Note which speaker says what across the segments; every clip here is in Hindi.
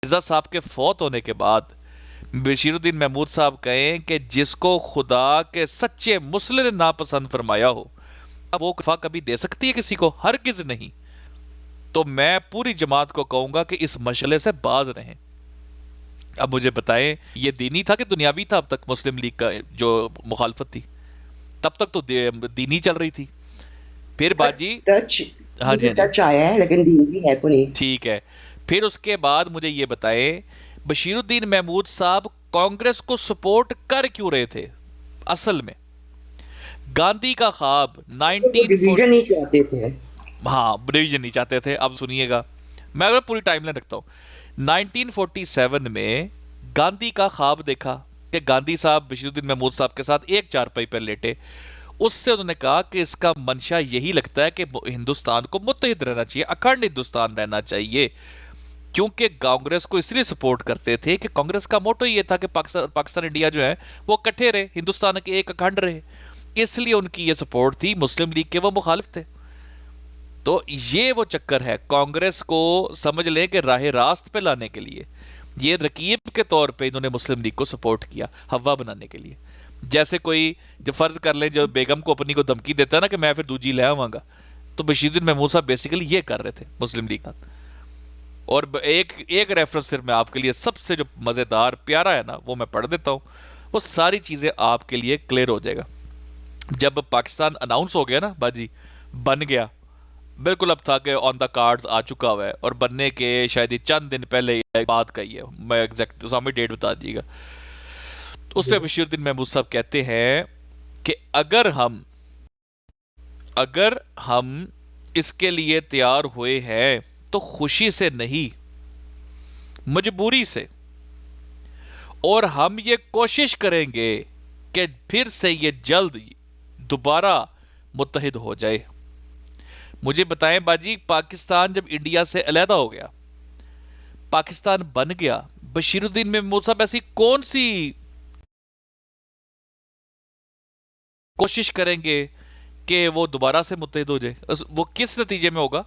Speaker 1: मिर्जा साहब के फौत होने के बाद बशीरुद्दीन महमूद साहब कहें कि जिसको खुदा के सच्चे मुस्लिम ने नापसंद फरमाया हो, अब वो वफा कभी दे सकती है किसी को? हरगिज नहीं। तो मैं पूरी जमात को कहूंगा कि इस मसले से बाज रहें। अब मुझे बताएं, ये दीनी था कि दुनियावी था? अब तक मुस्लिम लीग का जो मुखालफत थी, तब तक तो दीनी चल रही थी। फिर बाजी,
Speaker 2: टच,
Speaker 1: हाँ जी
Speaker 2: मुझे
Speaker 1: हाँ जी,
Speaker 2: टच आया है, लेकिन दीन भी है को नहीं।
Speaker 1: ठीक है। फिर उसके बाद मुझे ये बताएं, बशीरुद्दीन महमूद साहब कांग्रेस को सपोर्ट कर क्यों रहे थे असल में? गांधी का ख्वाब
Speaker 2: तो वो
Speaker 1: 1940,
Speaker 2: डिवीजन ही चाहते थे।
Speaker 1: हाँ डिवीजन नहीं चाहते थे। अब सुनिएगा, मैं अगर पूरी टाइमलाइन रखता हूं, 1947 में गांधी का ख्वाब देखा कि गांधी साहब बशीरुद्दीन महमूद साहब के साथ एक चारपाई पर लेटे। उससे उन्होंने कहा कि इसका मंशा यही लगता है कि हिंदुस्तान को मुत्तहिद रहना चाहिए, अखंड हिंदुस्तान रहना चाहिए। क्योंकि कांग्रेस को इसलिए सपोर्ट करते थे कि कांग्रेस का मोटो ये था कि पाकिस्तान इंडिया जो है वो इकट्ठे रहे, हिंदुस्तान के एक अखंड रहे। इसलिए उनकी ये सपोर्ट थी। मुस्लिम लीग के वो मुखालिफ थे। तो ये वो चक्कर है। कांग्रेस को समझ लें कि राह रास्त पे लाने के लिए, ये रकीब के तौर पे इन्होंने मुस्लिम लीग को सपोर्ट किया हवा बनाने के लिए। जैसे कोई जो फर्ज कर ले, जो बेगम को अपनी को धमकी देता है ना कि मैं फिर दूजी ले आवांगा, तो बशीरुद्दीन महमूद साहब बेसिकली ये कर रहे थे मुस्लिम लीग का। और एक एक रेफरेंस सिर्फ मैं आपके लिए, सबसे जो मजेदार प्यारा है ना, वो मैं पढ़ देता हूँ। वो सारी चीजें आपके लिए क्लियर हो जाएगा। जब पाकिस्तान अनाउंस हो गया ना बाजी, बन गया बिल्कुल, अब था कि ऑन द कार्ड्स आ चुका हुआ है, और बनने के शायद ही चंद दिन पहले ये बात कही है, मैं एग्जैक्ट सामने डेट बता दीजिएगा। उस पर बशीरुद्दीन महमूद साहब कहते हैं कि अगर हम इसके लिए तैयार हुए हैं तो खुशी से नहीं, मजबूरी से। और हम ये कोशिश करेंगे कि फिर से ये जल्द दोबारा मुत्तहिद हो जाए। मुझे बताएं बाजी, पाकिस्तान जब इंडिया से अलहदा हो गया, पाकिस्तान बन गया, बशीरुद्दीन महमूद साहब ऐसी कौन सी कोशिश करेंगे कि वो दोबारा से मुत्तहिद हो जाए? वो किस नतीजे में होगा?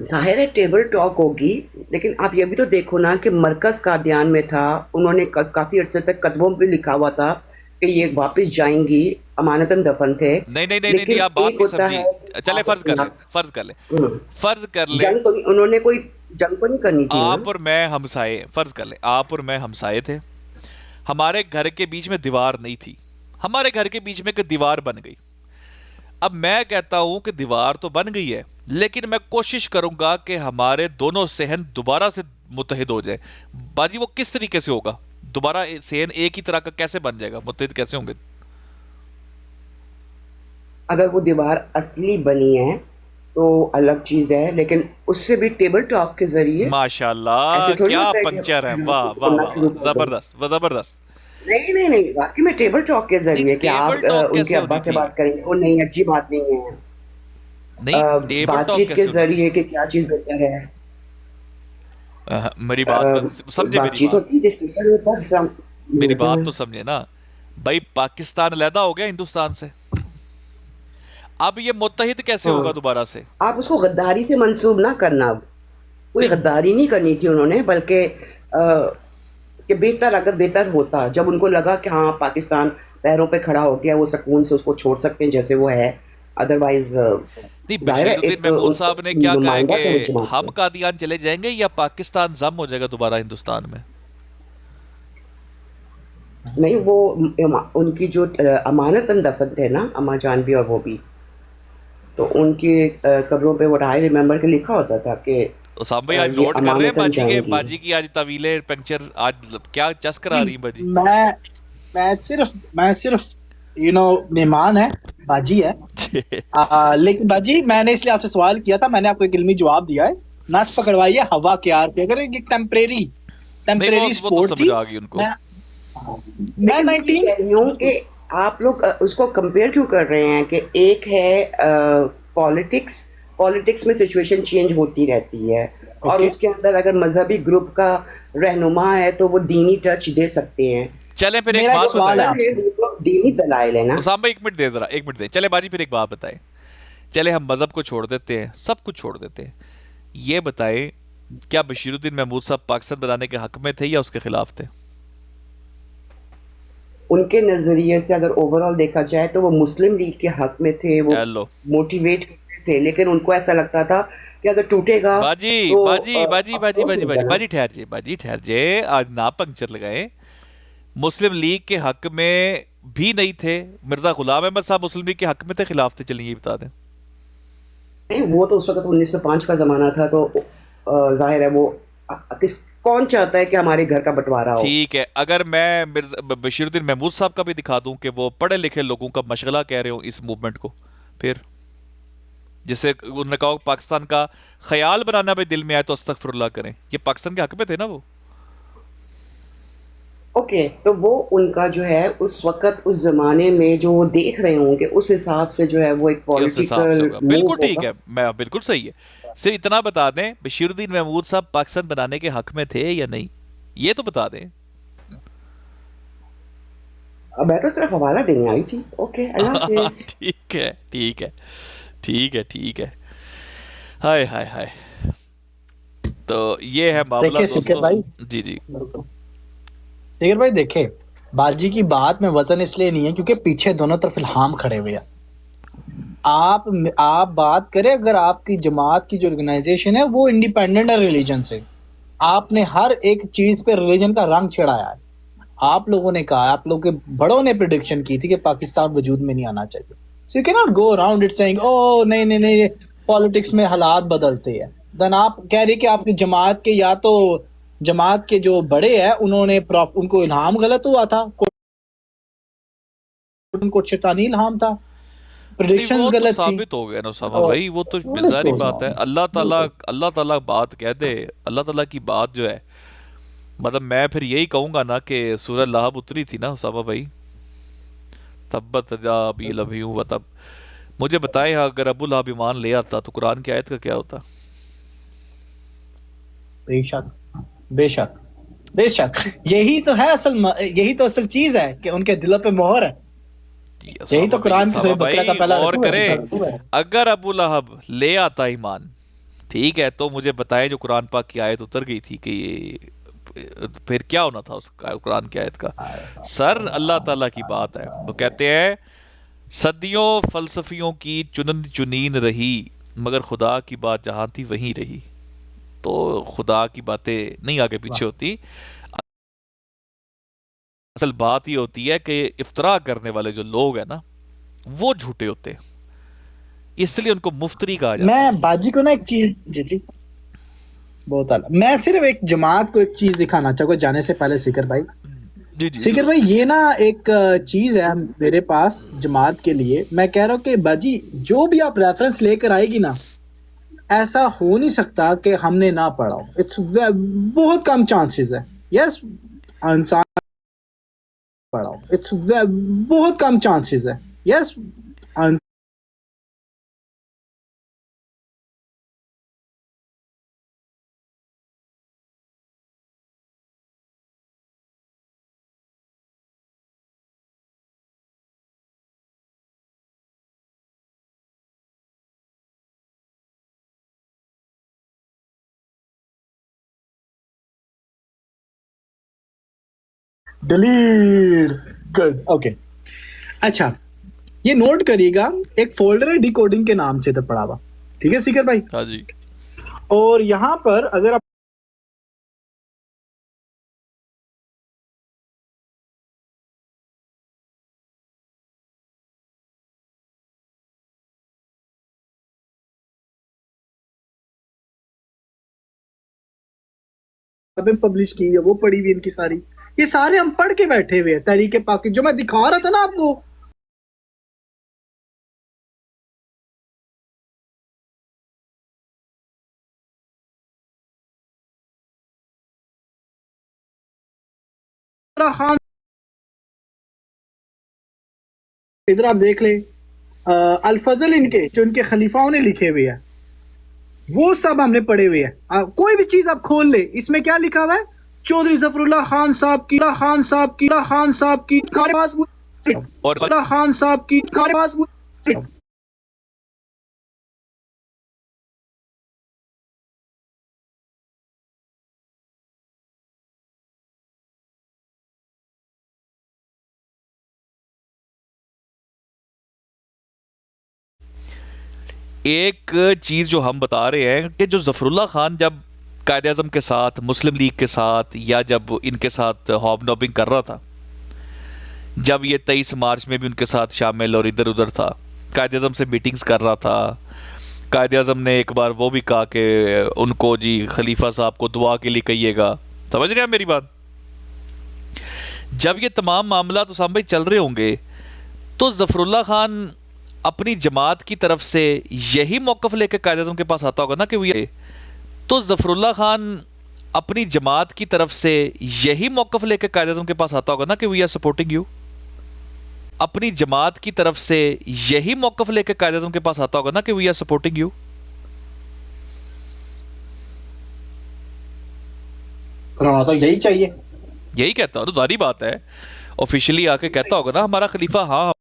Speaker 2: जाहिर है टेबल टॉक होगी, लेकिन आप ये भी तो देखो ना कि मरकज कादियान में था, उन्होंने काफी अरसे तक कदमों पे लिखा हुआ था कि ये वापस जाएंगी, अमानतन दफन थे।
Speaker 1: नहीं नहीं नहीं नहीं, नहीं
Speaker 2: लेकिन
Speaker 1: आप बात
Speaker 2: एक
Speaker 1: नहीं
Speaker 2: होता
Speaker 1: समझी।
Speaker 2: है कि
Speaker 1: चले
Speaker 2: आप
Speaker 1: फर्ज कर
Speaker 2: अपना
Speaker 1: ले, फर्ज कर ले,
Speaker 2: हम्म,
Speaker 1: फर्ज कर ले।
Speaker 2: जंग तो उन्होंने कोई जंग तो नहीं करनी थी ना।
Speaker 1: आप और मैं हमसाए, फर्ज कर ले आप और मैं हमसाए थे। हमारे घर के बीच में दीवार नहीं थी, हमारे घर के बीच में एक दीवार बन गई। अब मैं कहता हूं कि दीवार तो बन गई है, लेकिन मैं कोशिश करूंगा कि हमारे दोनों सहन दोबारा से मुत्तहिद हो जाए। बाजी वो किस तरीके से होगा? दोबारा सहन एक ही तरह का कैसे बन जाएगा? मुत्तहिद कैसे होंगे?
Speaker 2: अगर वो दीवार असली बनी है तो अलग चीज है, लेकिन उससे भी टेबल टॉक के जरिए।
Speaker 1: माशाल्लाह,
Speaker 2: ऐसे थोड़ी
Speaker 1: क्या
Speaker 2: होता है कि
Speaker 1: पंचर है!
Speaker 2: हम
Speaker 1: वाह वाह
Speaker 2: बोलना
Speaker 1: वाह
Speaker 2: शुरू
Speaker 1: वाह,
Speaker 2: कर दो।
Speaker 1: जबरदस्त जबरदस्त।
Speaker 2: नहीं नहीं नहीं, वाकई में टेबल टॉक के
Speaker 1: नहीं,
Speaker 2: जरिए कि
Speaker 1: टेबल
Speaker 2: आप
Speaker 1: टॉक
Speaker 2: उनके
Speaker 1: कैसे
Speaker 2: अब्बा
Speaker 1: होनी
Speaker 2: से
Speaker 1: थी?
Speaker 2: बात करेंगे, वो नहीं अच्छी बात नहीं है।
Speaker 1: नहीं, टेबल टॉक
Speaker 2: बातचीत के
Speaker 1: कैसे होनी थी?
Speaker 2: जरिए कि क्या चीज बेहतर है।
Speaker 1: मेरी बात को समझे, मेरी
Speaker 2: बातचीत
Speaker 1: बात,
Speaker 2: होती है, डिस्कशन होता है,
Speaker 1: मेरी बात तो समझे ना। भाई पाकिस्तान अलहदा हो गया हिंदुस्तान से, अब ये मुत्तहिद कैसे होगा
Speaker 2: हाँ,
Speaker 1: दोबारा से?
Speaker 2: आप उसको गद्दारी से मंसूब ना करना। अब कोई
Speaker 1: नहीं,
Speaker 2: गद्दारी नहीं करनी थी उन्होंने, बल्कि कि बेहतर, अगर बेहतर होता जब उनको लगा कि हाँ पाकिस्तान पैरों पे खड़ा हो गया, वो सुकून से उसको छोड़ सकते हैं जैसे वो है। अदरवाइज
Speaker 1: नहीं,
Speaker 2: जाहिर है
Speaker 1: बशीरुद्दीन
Speaker 2: एक
Speaker 1: महमूद
Speaker 2: उनका
Speaker 1: साहब ने क्या कहा है
Speaker 2: नुमाइंदा
Speaker 1: कि
Speaker 2: थे उस जमात
Speaker 1: हम
Speaker 2: के।
Speaker 1: कादियान चले जाएंगे या पाकिस्तान जम हो जाएगा दोबारा हिंदुस्तान में?
Speaker 2: नहीं, वो उनकी जो अमानतन दफन थे ना, अम्मा जान भी और वो भी, तो उनकी कब्रों पे वो आई रिमेम्बर के लिखा होता था कि
Speaker 1: उसाम भाई आज
Speaker 2: ये
Speaker 1: नोट कर रहे हैं
Speaker 2: अमानतन
Speaker 1: बाजी के,
Speaker 2: जाएंगी।
Speaker 1: बाजी की आज तवीले पंक्चर आज क्या चस्कर आ
Speaker 3: जी,
Speaker 1: रही है बाजी?
Speaker 3: मैं सिर्फ मेहमान है, बाजी है। लेकिन बाजी, मैंने इसलिए आपसे सवाल किया था, मैंने आपको एक इल्मी जवाब दिया है। नस पकड़वाइए हवा के आर पे। अगर ये टेम्परेरी
Speaker 1: नहीं,
Speaker 3: टेम्परेरी
Speaker 1: वो तो
Speaker 3: स्पोर्ट
Speaker 1: समझ
Speaker 3: थी।
Speaker 1: आ गई उनको।
Speaker 3: मैं मैं
Speaker 2: लेकिन मैं ये
Speaker 3: 19
Speaker 2: कह रही हूँ कि आप लोग उसको कंपेयर क्यों कर रहे हैं कि एक है पॉलिटिक्स, पॉलिटिक्स में सिचुएशन चेंज होती रहती है, और
Speaker 3: ओके।
Speaker 2: उसके अंदर अगर मजहबी ग्रुप का रहनुमा है तो वो दीनी टच दे सकते हैं।
Speaker 1: चले फिर एक
Speaker 3: मेरा एक
Speaker 1: बात
Speaker 3: सवाल है
Speaker 1: बताएं।
Speaker 3: आपसे।
Speaker 2: वो तो दीनी दलाइल है ना।
Speaker 1: उसाम भाई एक मिनट दे, जरा एक मिनट दे। चले बाजी फिर एक बात बताएं। चले हम मजहब को छोड़ देते हैं, सब कुछ छोड़ देते हैं। ये बताएं, क्या बशीरुद्दीन महमूद साहब पाकिस्तान बनाने के हक में थे या उसके खिलाफ थे?
Speaker 2: उनके नज़रिए से अगर ओवरऑल देखा जाए तो वो मुस्लिम लीग के हक में थे, वो
Speaker 1: हेलो
Speaker 2: मोटिवेट थे, लेकिन उनको ऐसा लगता था कि अगर टूटेगा
Speaker 1: बाजी
Speaker 2: तो
Speaker 1: बाजी बाजी बाजी
Speaker 2: अफसोस
Speaker 1: बाजी
Speaker 2: होगा
Speaker 1: बाजी
Speaker 2: ना।
Speaker 1: बाजी ठहर जे, आज ना पंक्चर लगाए। मुस्लिम लीग के हक में भी नहीं थे, मिर्जा गुलाम अहमद साहब मुस्लिम लीग के हक में थे, खिलाफ थे? चलिए ये बता दें।
Speaker 2: नहीं, वो तो उस वक्त 1905 का ज़माना था, तो जाहिर है वो किस कौन चाहता है कि हमारे घर का बंटवारा हो।
Speaker 1: ठीक है, अगर मैं मिर्जा बशीरुद्दीन महमूद साहब का भी दिखा दूं कि वो पढ़े लिखे लोगों का मशगला कह रहे हो इस मूवमेंट को, फिर जिसे उन्होंने कहा पाकिस्तान का ख्याल बनाना भी दिल में आए तो अस्तगफिरुल्लाह करें, ये पाकिस्तान के हक में थे ना वो?
Speaker 2: ओके, तो वो उनका जो है उस वक्त उस ज़माने में जो वो देख रहे होंगे उस हिसाब से जो है वो एक
Speaker 1: ये उस हिसाब से
Speaker 2: पॉलिटिकल
Speaker 1: होगा,
Speaker 2: मूव
Speaker 1: बिल्कुल ठीक
Speaker 2: होगा।
Speaker 1: है, मैं बिल्कुल सही है। सिर्फ इतना बता दें, बशीरुद्दीन महमूद साहब पाकिस्तान बनाने के हक में थे या नहीं, ये तो बता दें।
Speaker 2: अब मैं तो सिर्फ हवाला देने आई थी। ओके, अल्लाह हाफिज।
Speaker 1: ठीक है ठीक है ठीक है ठीक है। हाय हाय हाय। तो ये है मामला
Speaker 3: देखिए सिकंदर
Speaker 1: दोस्तों।
Speaker 3: भाई,
Speaker 1: जी जी।
Speaker 3: सिकंदर भाई देखे, बाजी की बात में वजन इसलिए नहीं है क्योंकि पीछे दोनों तरफ इल्हाम खड़े हुए हैं। आप आप बात करें, अगर आपकी जमात की जो ऑर्गेनाइजेशन है वो इंडिपेंडेंट है रिलीजन से, आपने हर एक चीज पे रिलीजन का रंग चढ़ाया है। आप लोगों ने कहा, आप लोगों के बड़ों ने प्रिडिक्शन की थी कि पाकिस्तान वजूद में नहीं आना चाहिए। So you can not go around it saying oh नहीं नहीं नहीं, पॉलिटिक्स में हालात बदलते हैं। देन आप कह रही कि आपकी जमात के, या तो जमात के जो बड़े हैं उन्होंने उनको इल्हाम गलत हुआ था, उनको शैतानी इल्हाम था,
Speaker 1: नहीं वो
Speaker 3: प्रिडिक्शंस
Speaker 1: तो
Speaker 3: गलत थी।
Speaker 1: साबित हो गया ना उसामा
Speaker 3: और
Speaker 1: भाई, वो तो
Speaker 3: लिस्ट
Speaker 1: बेजारी
Speaker 3: गोज
Speaker 1: बात है।
Speaker 3: ऑन।
Speaker 1: अल्लाह ताला बात कह दे, अल्लाह ताला की बात जो है, मतलब मैं फिर यही कहूंगा ना कि सूरह लहब उतरी थी ना उसामा भाई, तब्बत जा अबी लहब व तब। मुझे बताएं, अगर अबू लहब ईमान ले आता तो कुरान की आयत का क्या होता?
Speaker 3: बेशक, बेशक, बेशक, यही तो है असल यही तो असल चीज है कि उनके दिलों पे मोहर है। यही तो कुरान की
Speaker 1: उसामा
Speaker 3: सूरह बकरा का
Speaker 1: भाई
Speaker 3: पहला
Speaker 1: गौर
Speaker 3: रकू है,
Speaker 1: करे,
Speaker 3: दूसरा रकू है।
Speaker 1: अगर अबू लहब ले आता ईमान, ठीक है, तो मुझे बताएं जो कुरान पाक की आयत उतर गई थी कि ये फिर क्या होना था उसका, कुरान की आयत का? सर अल्लाह ताला की बात है, वो कहते हैं सदियों फलसफियों की चुनन चुनीन रही, मगर खुदा की बात जहां थी वहीं रही। तो खुदा की बातें नहीं आगे पीछे होती, असल बात ये होती है कि इफ्तरा करने वाले जो लोग हैं ना, वो झूठे होते हैं, इसलिए उनको मुफ्तरी कहा जाता है।
Speaker 3: मैं बाजी को ना एक चीज, जी जी, बहुत आला, मैं सिर्फ एक जमात को एक चीज दिखाना चाहूंगा जाने से पहले सिकर भाई।
Speaker 1: जी जी
Speaker 3: सिकर
Speaker 1: जरूर।
Speaker 3: भाई, ये ना एक चीज है मेरे पास जमात के लिए। मैं कह रहा हूँ कि बाजी जो भी आप रेफरेंस लेकर आएगी ना, ऐसा हो नहीं सकता कि हमने ना पढ़ा हो। इट्स बहुत कम चांसेस है। यस, इंसान पढ़ा हो, इट्स बहुत कम चांसेस है। Yes, delete, good, okay. अच्छा, ये नोट करिएगा, एक फोल्डर है डिकोडिंग के नाम से तो पड़ा हुआ, ठीक है सिकर भाई।
Speaker 1: हाँ जी।
Speaker 3: और यहाँ पर अगर आप पब्लिश की है वो पढ़ी हुई इनकी सारी, ये सारे हम पढ़ के बैठे हुए हैं। तहरीके पाकि जो मैं दिखा रहा था ना आपको, खान, इधर आप देख ले, अल-फजल इनके जो इनके खलीफाओं ने लिखे हुए हैं, वो सब हमने पढ़े हुए हैं। कोई भी चीज आप खोल ले, इसमें क्या लिखा हुआ है? चौधरी जफरुल्लाह खान साहब की, खान साहब की, खान साहब की पास,
Speaker 1: और
Speaker 3: खान साहब की पास
Speaker 1: एक चीज़ जो हम बता रहे हैं कि जो ज़फ़रुल्लाह खान जब कायद आज़म के साथ, मुस्लिम लीग के साथ, या जब इनके साथ हॉबनॉबिंग कर रहा था, जब ये 23 मार्च में भी उनके साथ शामिल और इधर उधर था, कायद आज़म से मीटिंग्स कर रहा था, कायद आज़म ने एक बार वो भी कहा कि उनको जी खलीफा साहब को दुआ के लिए कहिएगा। समझ रहे हैं मेरी बात? जब ये तमाम मामला तो सामने चल रहे होंगे, तो ज़फ़रुल्लाह खान अपनी जमात की तरफ से यही मौक़िफ़ लेकर कायद आज़म के पास आता होगा ना कि वो, तो ज़फ़रुल्लाह खान अपनी जमात की तरफ से यही मौक़िफ़ लेकर कायद आज़म के पास आता होगा ना कि वी आर सपोर्टिंग यू। अपनी जमात की तरफ से यही मौक़िफ़ लेकर कायद आज़म के पास आता होगा ना कि वी आर सपोर्टिंग यू।
Speaker 3: हाँ, तो यही चाहिए।
Speaker 1: यही कहता हूँ, जारी बात है, ऑफिशियली आके कहता होगा ना हमारा खलीफा, हाँ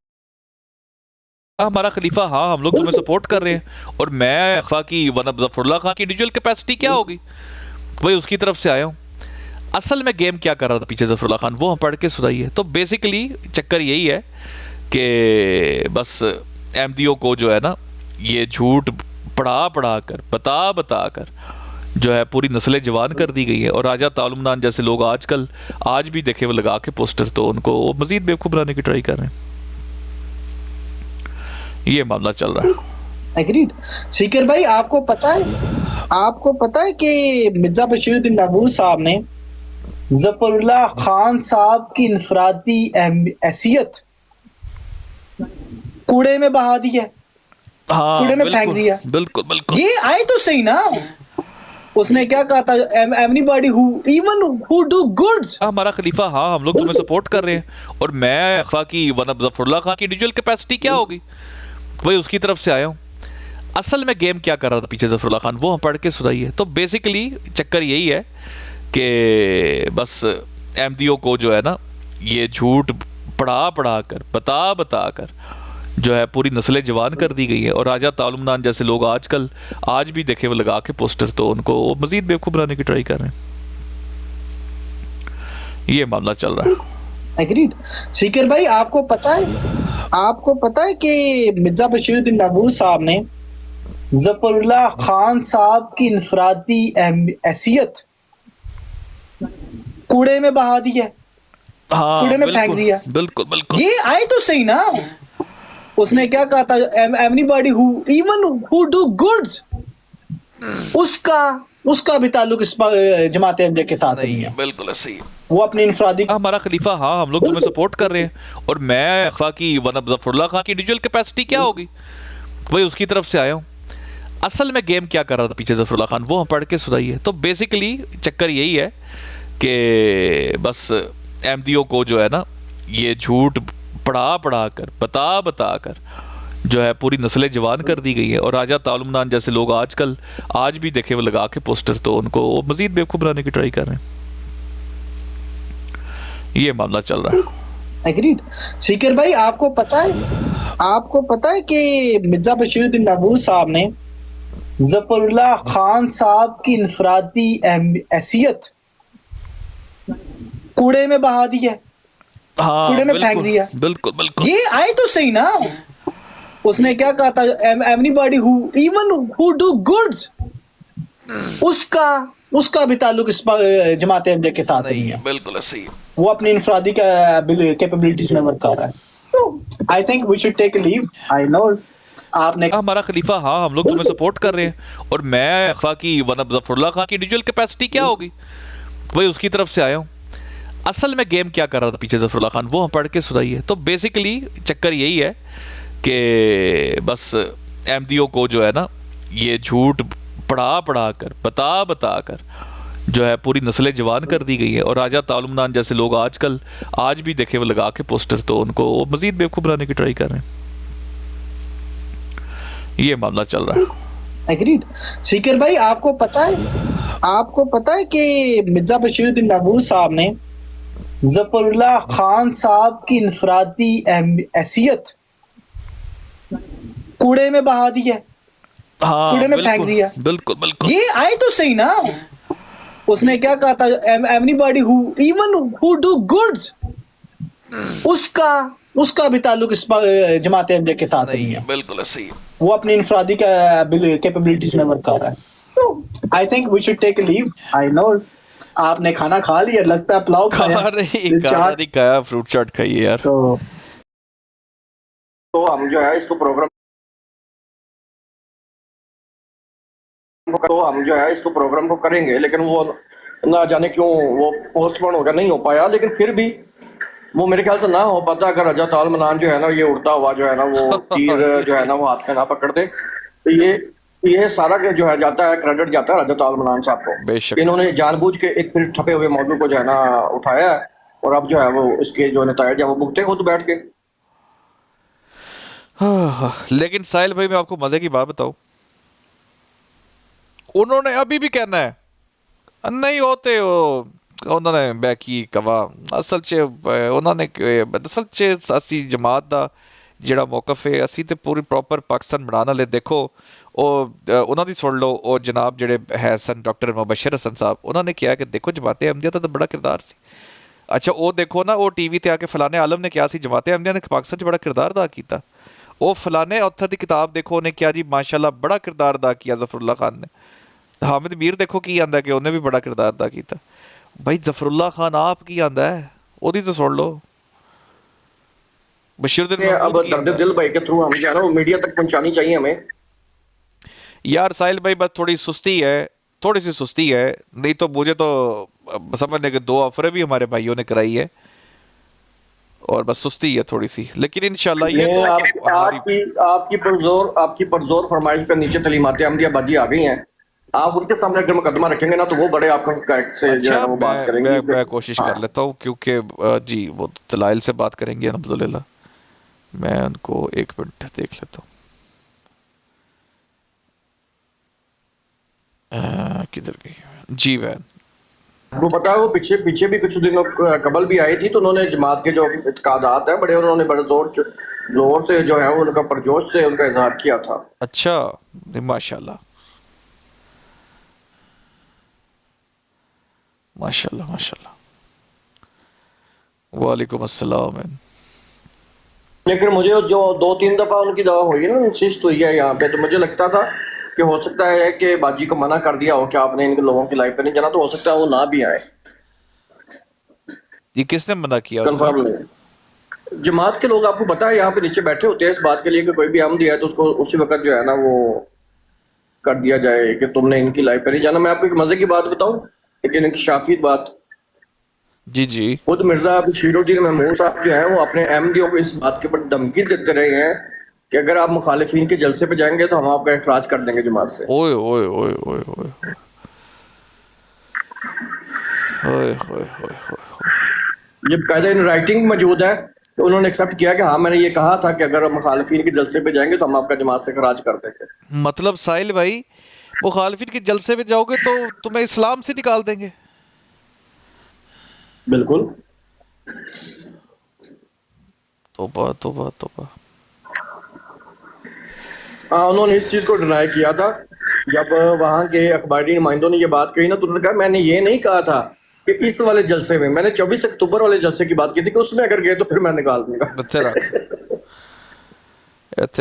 Speaker 1: हमारा खलीफा, हाँ हम लोग तुम्हें सपोर्ट कर रहे हैं। और मैं खलीफा की ज़फ़रुल्लाह खान की इंडिविजुअल कैपेसिटी क्या होगी, भाई उसकी तरफ से आया हूँ। असल में गेम क्या कर रहा था पीछे ज़फ़रुल्लाह खान, वो हम पढ़ के सुनाइए। तो बेसिकली चक्कर यही है कि बस अहमदियों को जो है ना, ये झूठ पढ़ा कर, बता कर जो है पूरी नस्लें जवान कर दी गई है। और राजा तालुमनान जैसे लोग आजकल आज भी देखे वो लगा के पोस्टर, तो उनको मजीद बेवकूफ़ बनाने की ट्राई कर रहे हैं। ये मामला चल रहा है।
Speaker 3: एग्रीड। सीकर भाई, आपको पता है कि मिर्जा बशीरुद्दीन महमूद साहब ने ज़फ़रुल्लाह खान साहब की इनफरादी हैसियत कूड़े में बहा दी है,
Speaker 1: हाँ,
Speaker 3: कूड़े में फेंक दिया।
Speaker 1: बिल्कुल बिल्कुल।
Speaker 3: ये आए तो सही ना, उसने क्या कहा था, everybody who even who do goods,
Speaker 1: हमारा खलीफा, हाँ हम लोग तुम्हें सपोर्ट कर रहे हैं। और मैं खलीफा की ज़फ़रुल्लाह खान की इंडिविजुअल कैपेसिटी क्या होगी, भाई उसकी तरफ से आया हूँ। असल में गेम क्या कर रहा था पीछे ज़फ़रुल्लाह खान, वो हम पढ़ के सुनाइए। तो बेसिकली चक्कर यही है कि बस अहमदियों को जो है ना, ये झूठ पढ़ा कर, बता कर जो है पूरी नस्लें जवान कर दी गई है। और राजा तालुमनान जैसे लोग आजकल आज भी देखे वो लगा के पोस्टर, तो उनको मजीद बेवकूफ़ बनाने की ट्राई कर रहे हैं। ये मामला चल रहा है।
Speaker 3: एग्रीड। सीकर भाई, आपको पता है कि मिर्जा बशीरुद्दीन महमूद साहब ने ज़फ़रुल्लाह खान साहब की इनफरादी हैसियत कूड़े में बहा दी है,
Speaker 1: हाँ,
Speaker 3: कूड़े में फेंक दिया।
Speaker 1: बिल्कुल बिल्कुल।
Speaker 3: ये आए तो सही ना, उसने क्या कहा था, everybody who even who do goods, उसका भी ताल्लुक इस जमात अहमदिया के साथ नहीं है।
Speaker 1: बिल्कुल सही।
Speaker 3: वो अपनी इनफरादी,
Speaker 1: हमारा खलीफा, हाँ हम लोग तुम्हें सपोर्ट कर रहे हैं। और मैं खलीफा की ज़फ़रुल्लाह खान की इंडिविजुअल कैपेसिटी क्या होगी, भाई उसकी तरफ से आया हूँ। असल में गेम क्या कर रहा था पीछे ज़फ़रुल्लाह खान, वो हम पढ़ के सुनाइए। तो बेसिकली चक्कर यही है कि बस अहमदियों को जो है ना, ये झूठ पढ़ा कर, बता कर जो है पूरी नस्लें जवान कर दी गई है। और राजा तालुमनान जैसे लोग आजकल आज भी देखे वो लगा के पोस्टर, तो उनको मजीद बेवकूफ़ बनाने की ट्राई कर रहे हैं। ये मामला चल रहा है।
Speaker 3: एग्रीड। सीकर भाई, आपको पता है कि मिर्जा बशीरुद्दीन महमूद साहब ने ज़फ़रुल्लाह खान साहब की इनफरादी हैसियत कूड़े में बहा दी है,
Speaker 1: हाँ,
Speaker 3: कूड़े में फेंक दिया।
Speaker 1: बिल्कुल बिल्कुल।
Speaker 3: ये आए तो सही ना, उसने क्या कहा था, everybody who even who do goods, उसका भी ताल्लुक इस जमात अहमदिया के साथ नहीं है।
Speaker 1: बिल्कुल सही।
Speaker 3: वो अपनी इनफरादी कैपेबिलिटीज में वर्क कर रहा है। I think we should take a leave. I know आपने,
Speaker 1: हमारा खलीफा, हाँ हम लोग तुम्हें सपोर्ट कर रहे हैं। और मैं खलीफा की ज़फ़रुल्लाह खान की इंडिविजुअल कैपेसिटी क्या होगी, भाई उसकी तरफ से आया हूँ। असल में गेम क्या कर रहा था पीछे ज़फ़रुल्लाह खान, वो हम पढ़ के सुनाइए। तो बेसिकली चक्कर यही है कि बस अहमदियों को जो है ना, ये झूठ पढ़ा कर, बता कर जो है पूरी नस्लें जवान कर दी गई है। और राजा तालुमनान जैसे लोग आजकल आज भी देखे वो लगा के पोस्टर, तो उनको मजीद बेवकूफ़ बनाने की ट्राई कर रहे हैं। ये मामला चल रहा है।
Speaker 3: एग्रीड। सीकर भाई, आपको पता है कि मिर्जा बशीरुद्दीन महमूद साहब ने ज़फ़रुल्लाह खान साहब की इनफरादी हैसियत कूड़े में बहा दी है,
Speaker 1: हाँ,
Speaker 3: कूड़े में फेंक दिया।
Speaker 1: बिल्कुल बिल्कुल।
Speaker 3: ये आए तो सही ना, उसने क्या कहा था, everybody who even who do goods, उसका भी ताल्लुक इस जमात अहमदिया के साथ नहीं है।
Speaker 1: बिल्कुल सही।
Speaker 3: वो अपनी इंफरादी कैपेबिलिटीज में वर्क कर रहा है। तो I think we should take a leave. I know आपने खाना खा लिया, लगता है पुलाव खाया,
Speaker 1: खाना नहीं खाया, फ्रूट चाट खाई है यार।
Speaker 4: तो हम जो है इसको प्रोग्राम को करेंगे, लेकिन वो ना जाने क्यों वो पोस्टपोन हो गया, नहीं हो पाया। लेकिन फिर भी वो मेरे ख्याल से ना हो पाता अगर रजा ताल मनान जो है ना ये उड़ता हुआ जो है ना वो तीर जो है ना वो हाथ में ना पकड़ दे। तो ये सारा जो है जाता है, क्रेडिट जाता है रजा ताल मनान साहब को।
Speaker 1: बेशक।
Speaker 4: इन्होंने जानबूझ के एक फिर छपे हुए मौजूद को जो है ना उठाया है, और अब जो है वो इसके जो नतायज है वो भुगते खुद बैठ के।
Speaker 1: लेकिन साहिल भाई मैं आपको मजे की बात बताऊं, उन्होंने अभी भी कहना है नहीं होते वो उन्होंने बैकी कवा असल च उन्होंने असल च असी जमात ਦਾ ਜਿਹੜਾ ਮੌਕਫ ਹੈ ਅਸੀਂ ਤੇ ਪੂਰੀ ਪ੍ਰੋਪਰ ਪਾਕਿਸਤਾਨ ਬਣਾਉਣ ਵਾਲੇ ਦੇਖੋ ਉਹ ਉਹਨਾਂ ਦੀ ਸੁਣ ਲਓ। ਉਹ ਜਨਾਬ ਜਿਹੜੇ ਹੈ ਸਨ ਡਾਕਟਰ ਮੁਬਸ਼ਰ ਹਸਨ ਸਾਹਿਬ, ਉਹਨਾਂ ਨੇ ਕਿਹਾ ਕਿ ਦੇਖੋ ਜਮਾਤ ਅਹਿਮਦੀਆ ਦਾ ਤਾਂ ਬੜਾ ਕਿਰਦਾਰ ਸੀ। ਅੱਛਾ ਉਹ ਦੇਖੋ ਨਾ, ਉਹ ਟੀਵੀ ਤੇ ਆ ਕੇ ਫਲਾਣੇ ਆਲਮ ਨੇ ਕਿਹਾ ਸੀ ਜਮਾਤ ਅਹਿਮਦੀਆ ਨੇ ਪਾਕਿਸਤਾਨ 'ਚ ਬੜਾ ਕਿਰਦਾਰ ਅਦਾ ਕੀਤਾ। ਉਹ ਫਲਾਣੇ ਔਥਰ ਦੀ ਕਿਤਾਬ ਦੇਖੋ, ਉਹਨੇ ਕਿਹਾ ਜੀ ਮਾਸ਼ਾਅੱਲਾ ਬੜਾ ਕਿਰਦਾਰ ਅਦਾ ਕੀਤਾ ਜ਼ਫਰੁल्ला ਖਾਨ ने। हामिद मीर देखो की आंदा कि उन्हें भी बड़ा किरदार अदा किया। भाई जफरुल्ला खान आप की आंदा है, ओदी तो सुन लो। बशीरुद्दीन
Speaker 4: अब दर्द दिल भाई के थ्रू हम जो है ना वो मीडिया तक पहुंचानी चाहिए हमें।
Speaker 1: यार साहिल भाई बस थोड़ी सुस्ती है, थोड़ी सी सुस्ती है, नहीं तो मुझे तो समझने के 2 ऑफरें भी हमारे भाइयों ने कराई है और बस सुस्ती है थोड़ी सी। लेकिन इंशाल्लाह ये
Speaker 4: आपकी पुरजोर फरमाइश पे नीचे तलीमात अहमदिया बाजी आ गई हैं। आप उनके सामने अगर मुकदमा रखेंगे ना तो वो बड़े आपका से जो है वो बात करेंगे।
Speaker 1: मैं कोशिश कर लेता हूँ क्योंकि जी वो दलाइल से बात करेंगे अल्हम्दुलिल्लाह। मैं उनको 1 मिनट देख लेता हूँ किधर गई जी वैन।
Speaker 4: वो पता है वो पीछे भी कुछ दिनों कबल भी आई थी, तो उन्होंने जमात के जो इत्कादात हैं बड़े उन्होंने बड़े जोर से जो है उनका परजोश से उनका इजहार किया था।
Speaker 1: अच्छा माशाल्लाह माशाल्लाह माशाल्लाह। वालेकुम अस्सलाम।
Speaker 4: लेकिन मुझे जो 2-3 दफा उनकी दवा हुई है ना, इंसिस्ट हुई है यहाँ पे, तो मुझे लगता था कि हो सकता है कि बाजी को मना कर दिया हो कि आपने इनके लोगों की लाइफ पे नहीं जाना, तो हो सकता है वो ना भी आए।
Speaker 1: ये किसने मना किया?
Speaker 4: कंफर्म नहीं। जमात के लोग, आपको पता है यहाँ पे नीचे बैठे होते हैं इस बात के लिए कि कोई भी अहमदी है तो उसको उसी वक्त जो है ना वो कर दिया जाए कि तुमने इनकी लाइफ पे नहीं जाना। मैं आपको एक मजे की बात बताऊं, लेकिन एक शाफी बात।
Speaker 1: जी जी।
Speaker 4: खुद मिर्जा बशीरुद्दीन महमूद साहब जो है वो अपने अहमदियों को इस बात के ऊपर धमकी देते रहे हैं कि अगर आप मुखालिफिन के जलसे पे जाएंगे तो हम आपका इखराज कर देंगे जमात से।
Speaker 1: ओए ओए ओए ओए ओए ओए ओए ओए।
Speaker 4: ये कायदा इन राइटिंग मौजूद है, तो उन्होंने एक्सेप्ट किया कि हाँ मैंने ये कहा था कि अगर आप मुखालिफिन के जलसे पे जाएंगे तो हम आपका जमात से इखराज कर देंगे।
Speaker 1: मतलब साहिल भाई मुखालिफिन के जलसे पे जाओगे तो तुम्हें इस्लाम से निकाल देंगे?
Speaker 4: बिल्कुल।
Speaker 1: तौबा तौबा तौबा।
Speaker 4: हाँ, उन्होंने इस चीज को डिनाई किया था। जब वहां के अखबारी नुमाइंदों ने ये बात कही ना, तो उन्होंने कहा मैंने ये नहीं कहा था कि इस वाले जलसे में, मैंने 24 अक्टूबर वाले जलसे की बात की थी कि उसमें अगर गए तो फिर मैं निकाल दूंगा।
Speaker 1: इत्थे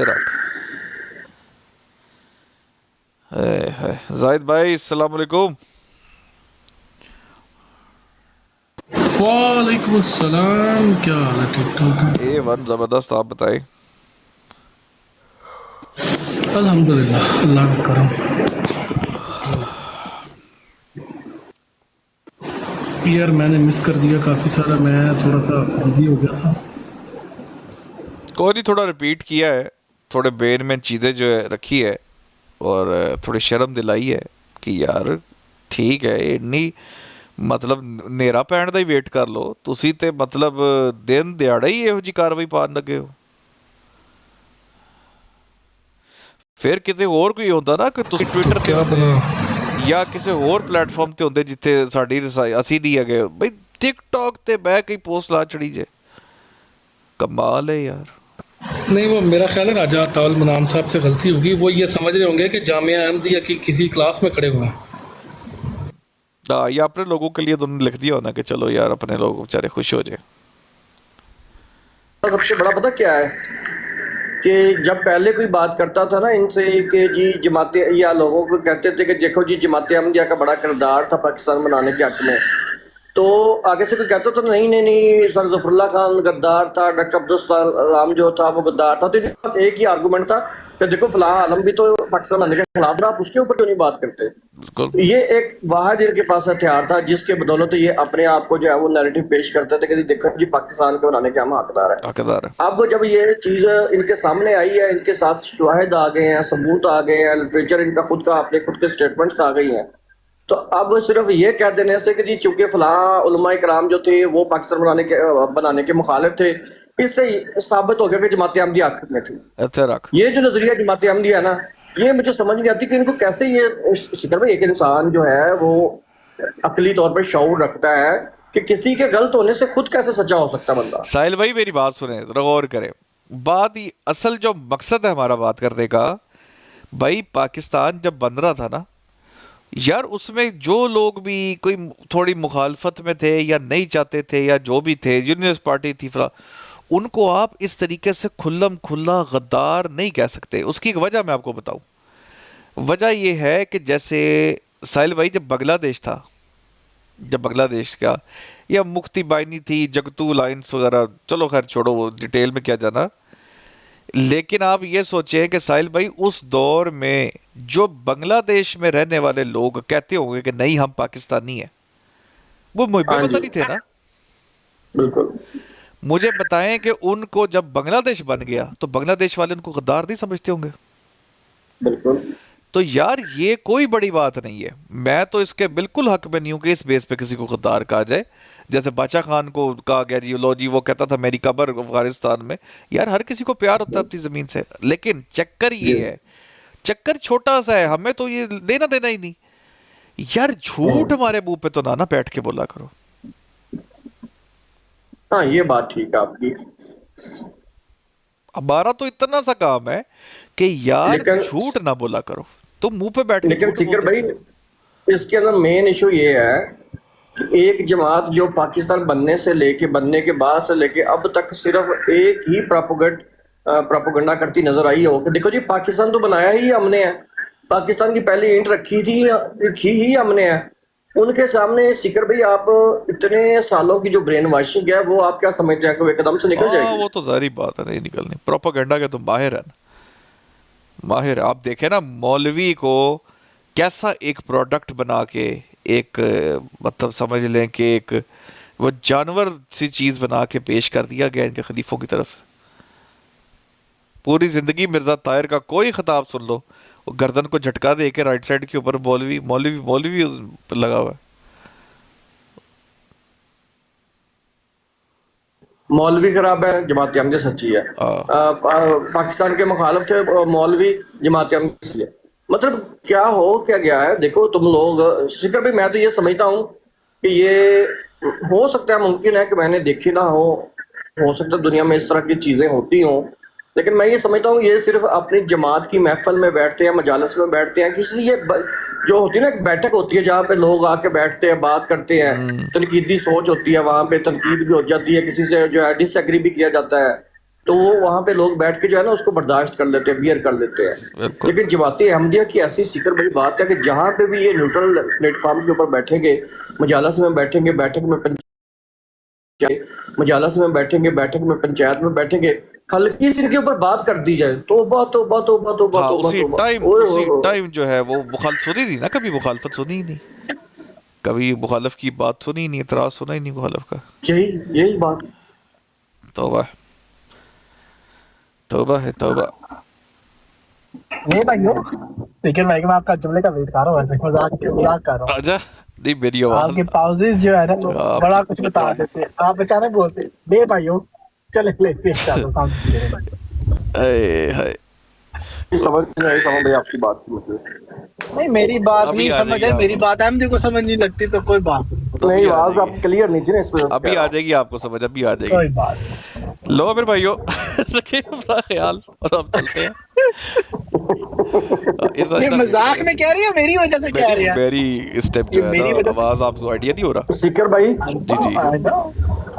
Speaker 1: रख जाहिद भाई अस्सलाम वालेकुम।
Speaker 5: वालेकुम अस्सलाम, क्या हाल है? ठीक ठाक है?
Speaker 1: वन जबरदस्त, आप बताएं।
Speaker 5: अल्हम्दुलिल्लाह, अल्लाह का करम। यार मैंने मिस कर दिया काफ़ी सारा, मैं थोड़ा सा बिजी हो गया था।
Speaker 1: कोई नहीं, थोड़ा रिपीट किया है, थोड़े ब्रेन में चीज़ें जो है रखी है और थोड़ी शर्म दिलाई है कि यार ठीक है इन्नी मतलब नेरा पैण दा ही वेट कर लो तुसी ते मतलब दिन दिहाड़ा ही ਇਹੋ ਜੀ ਕਾਰਵਾਈ ਪਾਣ ਲੱਗੇ ਹੋ। ਫਿਰ ਕਿਤੇ ਹੋਰ ਕੋਈ ਹੁੰਦਾ ਨਾ ਕਿ ਤੁਸੀਂ ਟਵਿੱਟਰ ਤੇ ਜਾਂ ਕਿਸੇ ਹੋਰ ਪਲੇਟਫਾਰਮ ਤੇ ਹੁੰਦੇ ਜਿੱਥੇ ਸਾਡੀ ਅਸੀਂ ਨਹੀਂ ਹੈਗੇ ਬਈ ਟਿਕਟੌਕ ਤੇ ਬਹਿ ਕੇ पोस्ट ला चढ़ी जे। कमाल है यार।
Speaker 5: नहीं, वो मेरा ख्याल है राजा तावल मनाम साहब से गलती होगी। वो ये समझ रहे होंगे कि जामिया अहमदिया की किसी क्लास में खड़े हुए हैं।
Speaker 1: या अपने लोगों के लिए तुमने लिख दिया होना कि चलो यार अपने लोग बेचारे खुश हो जाए।
Speaker 4: सबसे बड़ा पता क्या है, कि जब पहले कोई बात करता था ना इनसे कि जी जमाते या लोगों को कहते थे कि देखो जी जमाते अहमदिया का बड़ा किरदार था पाकिस्तान बनाने के हक में, तो आगे से कोई कहता था नहीं नहीं नहीं सर जफरुल्लाह खान गद्दार था, डॉक्टर अब्दुल सलाम जो था वो गद्दार था। तो इनके पास एक ही आर्गूमेंट था कि देखो फलां आलम भी तो पाकिस्तान बनाने के खिलाफ था, आप उसके ऊपर क्यों नहीं बात करते।
Speaker 1: बिल्कुल
Speaker 4: ये एक वाहिद इनके पास हथियार था जिसके बदौलत ये अपने आप को जो है वो नैरेटिव पेश करते थे कि देखो जी पाकिस्तान के बनाने के हम हकदार हैं।
Speaker 1: हकदार है।
Speaker 4: अब जब ये चीज इनके सामने आई है, इनके साथ शवाहिद आ गए हैं, सबूत आ गए हैं, लिटरेचर इनका खुद का अपने खुद के स्टेटमेंट्स आ गई हैं, तो अब सिर्फ ये कह देने से कि जी चूंकि फलां उलमा इकराम जो थे वो पाकिस्तान बनाने के मुखालिफ थे, इससे साबित हो गया कि जमात अहमदिया हक में थी।
Speaker 1: अच्छा रख
Speaker 4: ये जो नजरिया जमात अहमदिया है ना, ये मुझे समझ नहीं आती कि इनको कैसे ये शिकर भाई, एक इंसान जो है वो अकली तौर पर शऊर रखता है कि किसी के गलत होने से खुद कैसे सच्चा हो सकता है बंदा।
Speaker 1: साहिल भाई मेरी बात सुने, जरा गौर करें। बात असल जो मकसद है हमारा बात करने का, भाई पाकिस्तान जब बन रहा था ना यार, उसमें जो लोग भी कोई थोड़ी मुखालफत में थे या नहीं चाहते थे या जो भी थे, यूनियनिस्ट पार्टी थी फला, उनको आप इस तरीके से खुल्लम खुल्ला गद्दार नहीं कह सकते। उसकी एक वजह मैं आपको बताऊं। वजह यह है कि जैसे साहिल भाई जब बांग्लादेश था, जब बांग्लादेश का या मुक्ति बाइनी थी, जगतू लाइन्स वगैरह, चलो खैर छोड़ो वो डिटेल में क्या जाना, लेकिन आप ये सोचें कि साहिल भाई उस दौर में जो बांग्लादेश में रहने वाले लोग कहते होंगे कि नहीं हम पाकिस्तानी हैं, वो मुझे पता नहीं थे ना।
Speaker 4: बिल्कुल
Speaker 1: मुझे बताएं कि उनको जब बांग्लादेश बन गया तो बांग्लादेश वाले उनको गद्दार नहीं समझते होंगे।
Speaker 4: बिल्कुल।
Speaker 1: तो यार ये कोई बड़ी बात नहीं है। मैं तो इसके बिल्कुल हक में नहीं हूं कि इस बेस पे किसी को गद्दार कहा जाए। जैसे बादशाह खान को कहा गया जी लो जी, वो कहता था मेरी कब्र अफगानिस्तान में। यार हर किसी को प्यार होता है अपनी जमीन से, लेकिन चक्कर ये है, चक्कर छोटा सा है, हमें तो ये देना देना ही नहीं। यार झूठ हमारे मुंह पे तो ना बैठ के बोला करो।
Speaker 4: हाँ ये बात ठीक है आपकी।
Speaker 1: हमारा तो इतना सा काम है कि यार
Speaker 4: लेकिन
Speaker 1: झूठ ना बोला करो, तुम मुंह पे बैठ के
Speaker 4: लेकिन
Speaker 1: झूठ
Speaker 4: सिकर
Speaker 1: बोलते
Speaker 4: भाई
Speaker 1: हो।
Speaker 4: इसके अंदर मेन इशू ये है कि एक जमात जो पाकिस्तान बनने से लेके बनने के बाद से लेके अब तक सिर्फ एक ही प्रोपेगेंडा करती नजर आई हो कि देखो जी पाकिस्तान तो बनाया ही हमने है, पाकिस्तान की पहली ईंट रखी ही हमने है। उनके सामने सिकर भाई आप इतने सालों की जो ब्रेन वॉशिंग है वो आप क्या समझते हैं कि वो एकदम से निकल
Speaker 1: हाँ
Speaker 4: जाएगी?
Speaker 1: वो तो जाहिर बात है, नहीं निकलनी। प्रोपेगेंडा के तुम माहिर है ना, माहिर है। आप देखें ना मौलवी को कैसा एक प्रोडक्ट बना के एक मतलब समझ लें कि एक वो जानवर सी चीज बना के पेश कर दिया गया इनके खलीफों की तरफ से। पूरी जिंदगी मिर्जा ताहिर का कोई खिताब सुन लो, वो गर्दन को झटका दे के राइट साइड के ऊपर मौलवी मौलवी मौलवी लगा हुआ है।
Speaker 4: मौलवी खराब है, जमात अहमदिया सच्ची है। पाकिस्तान के मुखालिफ थे मौलवी, जमात अहमदिया सच्ची है। मतलब क्या हो क्या गया है? देखो तुम लोग शिकर भाई, मैं तो ये समझता हूँ कि ये हो सकता है, मुमकिन है कि मैंने देखी ना हो सकता है दुनिया में इस तरह की चीजें होती हों, लेकिन मैं ये समझता हूँ ये सिर्फ अपनी जमात की महफिल में बैठते हैं, मजालस में बैठते हैं, किसी ये जो होती है ना एक बैठक होती है जहाँ पे लोग आके बैठते हैं, बात करते हैं, तनकीदी सोच होती है, वहाँ पे तनकीद भी हो जाती है, किसी से जो है डिसएग्री भी किया जाता है, तो वो वहाँ पे लोग बैठ के जो है ना उसको बर्दाश्त कर लेते हैं, बियर कर लेते हैं। लेकिन जमात अहमदिया की ऐसी सिकर बड़ी बात है कि जहाँ पे भी ये न्यूट्रल प्लेटफॉर्म के ऊपर बैठेंगे, मजालस में बैठेंगे, मजालस में बैठेंगे, बैठक में पंचायत में बैठेंगे, हल्की सी इनके ऊपर बात कर दी जाए तो
Speaker 1: उसी टाइम जो है वो मुखालफत सुनी नहीं ना, कभी मुखालफत सुनी ही नहीं, कभी मुखालिफ की बात सुनी ही नहीं, इतराज सुना ही नहीं मुखालिफ का।
Speaker 4: यही बात।
Speaker 1: तौबा तौबा है तौबा।
Speaker 3: नहीं भाइयों, लेकिन मैं आपका जुमले का वेट कर रहा हूँ, वैसे मजाक कर रहा हूँ।
Speaker 1: आजा नहीं मेरी आवाज
Speaker 3: आपके पाउजेस जो है ना वो बड़ा कुछ बता देते हैं, आप बेचारे बोलते बे भाइयों चले लेते चलो काम
Speaker 1: हाय
Speaker 4: समझ भाई आपकी बात
Speaker 3: नहीं, मेरी बात
Speaker 1: अभी
Speaker 3: नहीं
Speaker 1: आ
Speaker 3: समझ
Speaker 1: जाएगी
Speaker 3: है,
Speaker 1: आप।
Speaker 3: मेरी बात अहमदी को समझ नहीं लगती तो कोई बात
Speaker 4: नहीं, आवाज आप क्लियर नहीं थी ना इस वजह से।
Speaker 1: अभी आ जाएगी आपको समझ, अभी आ
Speaker 3: कोई
Speaker 1: जाएगी।
Speaker 3: बात
Speaker 1: लो फिर भाइयों रखिए अपना ख्याल और अब चलते हैं।
Speaker 3: ये मजाक में कह रही है, मेरी वजह से कह रही है।
Speaker 1: मेरी स्टेप जो
Speaker 3: ये
Speaker 1: है
Speaker 3: मेरी
Speaker 1: ना,
Speaker 3: वजह-
Speaker 1: आवाज आपको आइडिया नहीं हो रहा।
Speaker 4: सिकर भाई
Speaker 1: जी जी
Speaker 3: I know.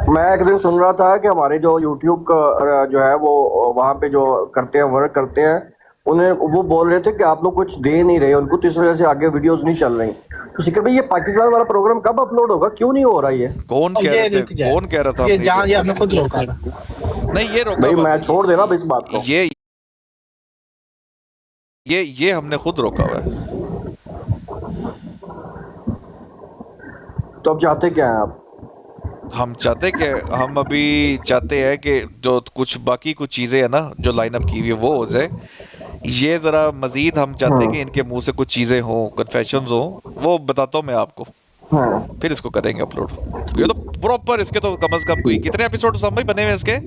Speaker 4: मैं एक दिन सुन रहा था कि हमारे जो यूट्यूब का जो है वो वहाँ पे जो करते हैं, वर्क करते हैं, उन्हें वो बोल रहे थे कि आप लोग कुछ दे नहीं रहे उनको, तो इस वजह से आगे वीडियोस नहीं चल रही। तो सिकंदर भाई, ये पाकिस्तान वाला प्रोग्राम कब अपलोड होगा, क्यों नहीं हो रहा ये?
Speaker 1: कौन कह
Speaker 3: ये
Speaker 1: रहे थे,
Speaker 3: रुक जाए,
Speaker 1: कौन कह रहा था
Speaker 3: ये
Speaker 1: हमने
Speaker 3: जहाँ ये हमने खुद रोका था।
Speaker 1: नहीं ये रोका
Speaker 4: भाई
Speaker 1: हुआ
Speaker 4: मैं
Speaker 1: है।
Speaker 4: छोड़ देना अब इस बात को।
Speaker 1: ये हमने खुद रोका हुआ है।
Speaker 4: तो अब चाहते क्या हैं आप?
Speaker 1: हम चाहते कि हम अभी चाहते हैं कि जो कुछ बाकी कुछ चीज़ें हैं ना जो लाइन अप की हुई है वो हो जाए। ये ज़रा मज़ीद हम चाहते हैं कि इनके मुंह से कुछ चीज़ें हों, कन्फेशंस हों, वो बताता हूँ मैं आपको, फिर इसको करेंगे अपलोड। ये तो प्रॉपर, इसके तो कम से कम कोई कितने एपिसोड समय बने हुए हैं इसके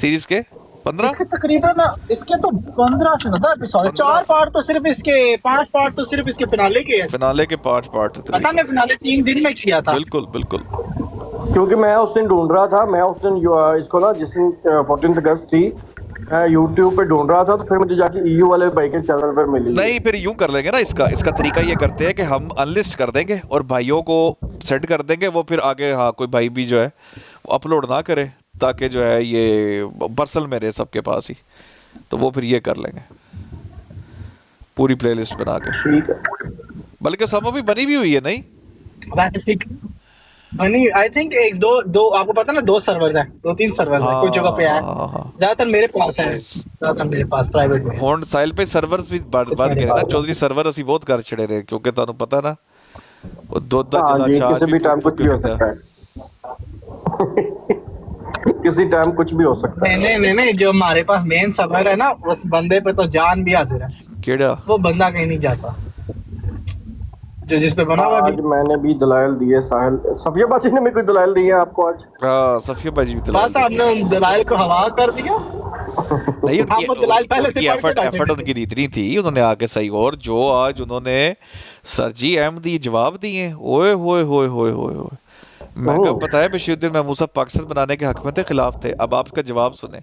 Speaker 1: सीरीज के? 15?
Speaker 3: इसके तकरीबन इसके तो 15 से ज्यादा एपिसोड है। 4 पार्ट तो सिर्फ इसके, 5 पार्ट तो सिर्फ इसके फिनाले के हैं।
Speaker 1: फिनाले के 5 पार्ट थे।
Speaker 3: पता नहीं फिनाले 3 दिन में किया था।
Speaker 1: बिल्कुल बिल्कुल।
Speaker 4: क्योंकि मैं उस दिन ढूंढ रहा था, मैं उस दिन इसको ना, जिस दिन 14 अगस्त थी, यूट्यूब पे ढूंढ रहा था, तो फिर मुझे जाके EU वाले भाई के चैनल पे मिली।
Speaker 1: नहीं, फिर यूं कर लेंगे ना, इसका तरीका ये करते हैं कि हम अनलिस्ट कर देंगे और भाइयों को सेट कर देंगे, वो फिर आगे हाँ कोई भाई भी जो है वो अपलोड ना करे, ताकि जो है ये पर्सनल में रहे सबके पास ही, तो वो फिर ये कर लेंगे पूरी प्लेलिस्ट बना के।
Speaker 4: ठीक है।
Speaker 1: बल्कि सब भी बनी भी हुई है नहीं?
Speaker 3: बनी आई थिंक एक दो आपको पता ना, 2 सर्वर्स हैं, 2-3 सर्वर्स हैं, कुछ जगह पे है।
Speaker 1: हाँ।
Speaker 3: ज्यादातर मेरे पास है, ज्यादातर मेरे पास प्राइवेट में।
Speaker 1: ਹੁਣ ਸਾਈਲ पे सर्वर्स भी बढ़ गए ना चौधरी, सर्वर ਅਸੀਂ ਬਹੁਤ ਕਰ ਛੜੇ ਨੇ, ਕਿਉਂਕਿ ਤੁਹਾਨੂੰ ਪਤਾ ਨਾ ਉਹ ਦੁੱਧ ਦਾ
Speaker 4: हाँ
Speaker 1: ਜਿਹੜਾ
Speaker 4: जी,
Speaker 1: ਛਾਛ
Speaker 4: किसी भी टाइम कुछ भी हो सकता है। किसी टाइम कुछ भी हो सकता है।
Speaker 3: नहीं, जो हमारे पास मेन सर्वर है ना, उस बंदे पे तो जान भी हाजिर है।
Speaker 1: ਕਿਹੜਾ?
Speaker 3: वो बंदा कहीं नहीं जाता, जो जिस पे बना हुआ
Speaker 4: आज मैंने भी दलाइल दिए, साहिल सफिया बाजी ने भी कोई दलाइल दिए हैं आपको आज?
Speaker 1: हाँ, सफिया बाजी भी
Speaker 3: बस आपने उन दलाइल को हवा कर दिया।
Speaker 1: नहीं,
Speaker 3: आप वो दलाल पहले से पढ़ के बैठे
Speaker 1: एफर्ट
Speaker 3: थे।
Speaker 1: उनकी इतनी थी, उन्होंने आके सही, और जो आज उन्होंने सरजी अहमदी जवाब दिए, ओए होए होए होए होए होए। मैं कब बताया बशीरुद्दीन महमूद साहब पाकिस्तान बनाने के हक में थे, खिलाफ थे। अब आप इसका जवाब सुने।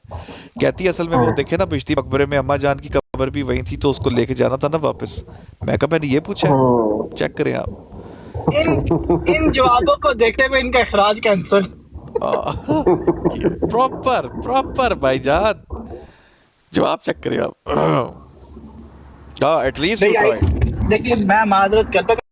Speaker 1: कहती है असल में वो देखे ना बिश्ती मकबरे में अम्मा जान की कब्र भी वहीं थी, तो उसको लेके जाना था ना वापस। मैं कहा मैंने ये पूछा है? चेक करें आप।
Speaker 3: इन जवाबों को देखते हुए इनका इखराज कैंसिल।
Speaker 1: प्रॉपर भाईजान, जवाब चेक करें आप। हाँ, एटलीस्ट
Speaker 3: देखिए मैं माजरत करता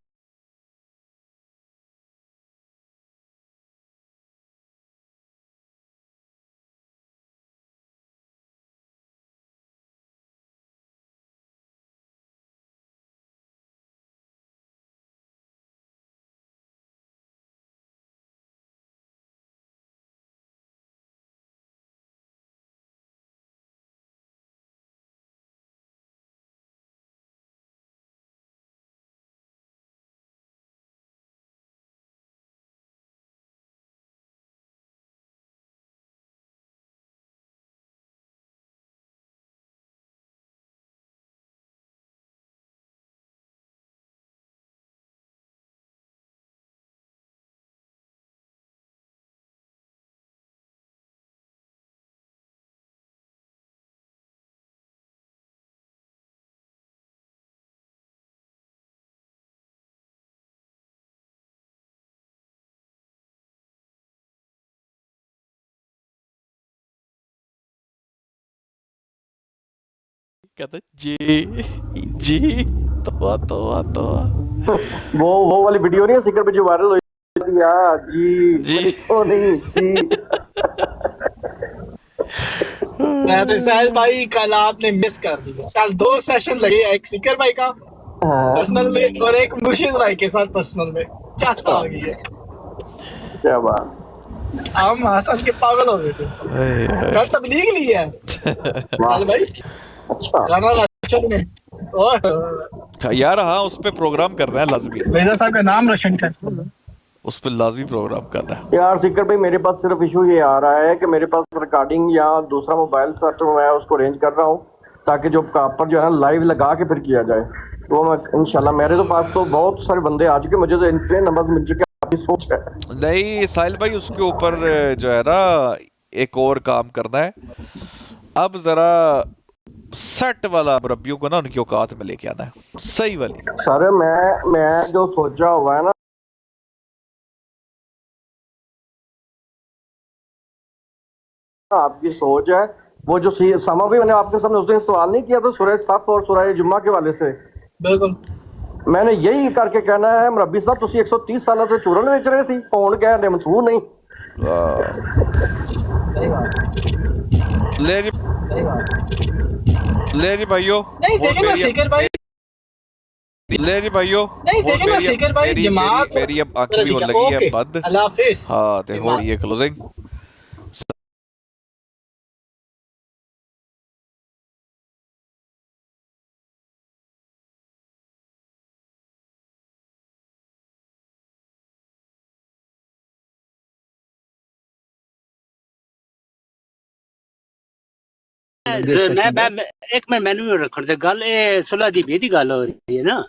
Speaker 1: कहता जी तो
Speaker 4: वो वाली वीडियो नहीं है सिकर पे जो वायरल हुई यार, जी बड़ी सोनी जी।
Speaker 3: मैं तो साहिल भाई कल आपने मिस कर दिया। कल 2 सेशन लगे, एक सिकर भाई का पर्सनल में और एक मुर्शिद भाई के साथ पर्सनल में। क्या आ गई है,
Speaker 4: क्या बात।
Speaker 3: हम हंस के पागल हो गए थे। कल तबलीग ली है साहिल भाई।
Speaker 4: अच्छा,
Speaker 3: गाना रोशन ने और
Speaker 1: यार हाँ, उस पे प्रोग्राम कर रहे हैं लाजमी,
Speaker 3: मेजर साहब का नाम रोशन कर।
Speaker 1: उस पे लाजमी प्रोग्राम कर रहे हैं।
Speaker 4: यार सिकर भाई, मेरे पास सिर्फ इशू ये आ रहा है कि मेरे पास रिकॉर्डिंग या दूसरा मोबाइल सेट मैं उसको अरेंज कर रहा हूँ, ताकि जो पर जो है ना लाइव लगा के फिर किया जाए। तो मैं इंशाल्लाह, मेरे तो पास तो बहुत सारे बंदे आ चुके, मुझे तो इतने नंबर मिल चुके, आपकी सोच है।
Speaker 1: नहीं साहिल भाई, उसके ऊपर जो है ना एक और काम करना है। अब जरा सेट वाला मुरब्बियों को ना उनकी औकात में लेके आना है, सही वाली।
Speaker 4: सर मैं जो सोचा हुआ है ना आपकी सोच है। वो जो समा भी मैंने आपके सामने उस दिन सवाल नहीं किया था सूरह सफ और सूरह जुम्मा के वाले से,
Speaker 3: बिल्कुल
Speaker 4: मैंने यही करके कहना है मरबी साहब तुसी 130 साल से चूरन बेच रहे सी, कौन कह रहे मंसूर नहीं।
Speaker 1: ले जी ले जी भाइयों,
Speaker 3: नहीं
Speaker 1: वोट
Speaker 3: देखे ना
Speaker 1: मेरी अब-
Speaker 3: सीकर भाई,
Speaker 1: ले जी भाइयों,
Speaker 3: नहीं
Speaker 1: वोट
Speaker 3: देखे ना
Speaker 1: मेरी अब-
Speaker 3: सीकर भाई
Speaker 1: मेरी
Speaker 3: जमात
Speaker 1: मेरी अब आखिरी
Speaker 3: ठीक
Speaker 1: होने
Speaker 3: है,
Speaker 1: लगी है
Speaker 3: ओके,
Speaker 1: बंद।
Speaker 3: अल्लाह हाफिज।
Speaker 1: हाँ ते हो रही है क्लोजिंग।
Speaker 6: मैं एक मिनट मैनू भी रखण दे गल ए सुलह दी भी दी गल हो रही है ना,